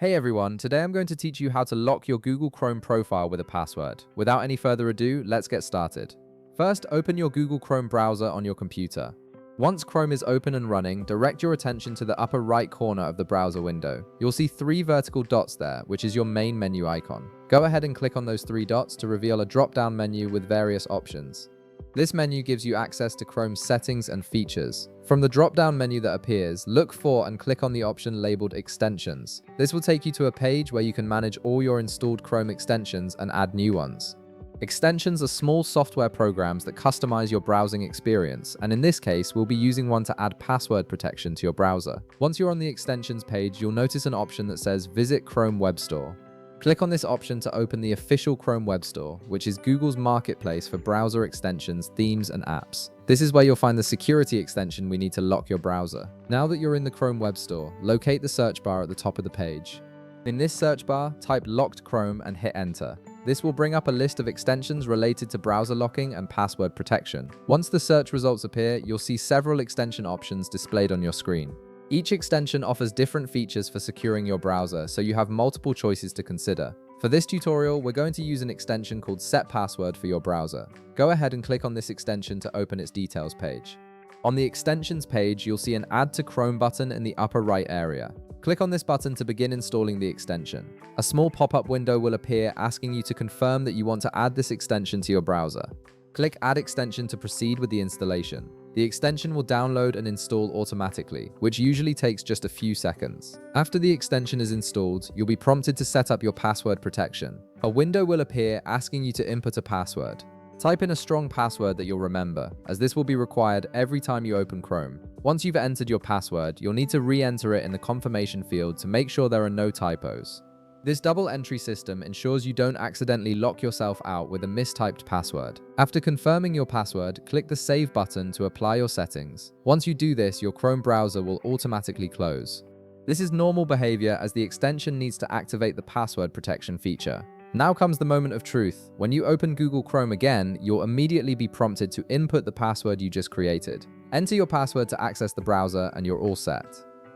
Hey everyone, today I'm going to teach you how to lock your Google Chrome profile with a password. Without any further ado, let's get started. First, open your Google Chrome browser on your computer. Once Chrome is open and running, direct your attention to the upper right corner of the browser window. You'll see three vertical dots there, which is your main menu icon. Go ahead and click on those three dots to reveal a drop-down menu with various options. This menu gives you access to Chrome's settings and features. From the drop-down menu that appears, look for and click on the option labeled Extensions. This will take you to a page where you can manage all your installed Chrome extensions and add new ones. Extensions are small software programs that customize your browsing experience, and in this case, we'll be using one to add password protection to your browser. Once you're on the Extensions page, you'll notice an option that says Visit Chrome Web Store. Click on this option to open the official Chrome Web Store, which is Google's marketplace for browser extensions, themes, and apps. This is where you'll find the security extension we need to lock your browser. Now that you're in the Chrome Web Store, locate the search bar at the top of the page. In this search bar, type Locked Chrome and hit Enter. This will bring up a list of extensions related to browser locking and password protection. Once the search results appear, you'll see several extension options displayed on your screen. Each extension offers different features for securing your browser, so you have multiple choices to consider. For this tutorial, we're going to use an extension called Set Password for your browser. Go ahead and click on this extension to open its details page. On the extensions page, you'll see an Add to Chrome button in the upper right area. Click on this button to begin installing the extension. A small pop-up window will appear asking you to confirm that you want to add this extension to your browser. Click Add Extension to proceed with the installation. The extension will download and install automatically, which usually takes just a few seconds. After the extension is installed, you'll be prompted to set up your password protection. A window will appear asking you to input a password. Type in a strong password that you'll remember, as this will be required every time you open Chrome. Once you've entered your password, you'll need to re-enter it in the confirmation field to make sure there are no typos. This double entry system ensures you don't accidentally lock yourself out with a mistyped password. After confirming your password, click the Save button to apply your settings. Once you do this, your Chrome browser will automatically close. This is normal behavior as the extension needs to activate the password protection feature. Now comes the moment of truth. When you open Google Chrome again, you'll immediately be prompted to input the password you just created. Enter your password to access the browser and you're all set.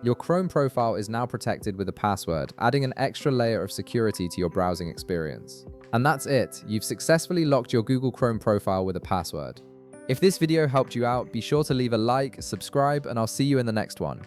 Your Chrome profile is now protected with a password, adding an extra layer of security to your browsing experience. And that's it. You've successfully locked your Google Chrome profile with a password. If this video helped you out, be sure to leave a like, subscribe, and I'll see you in the next one.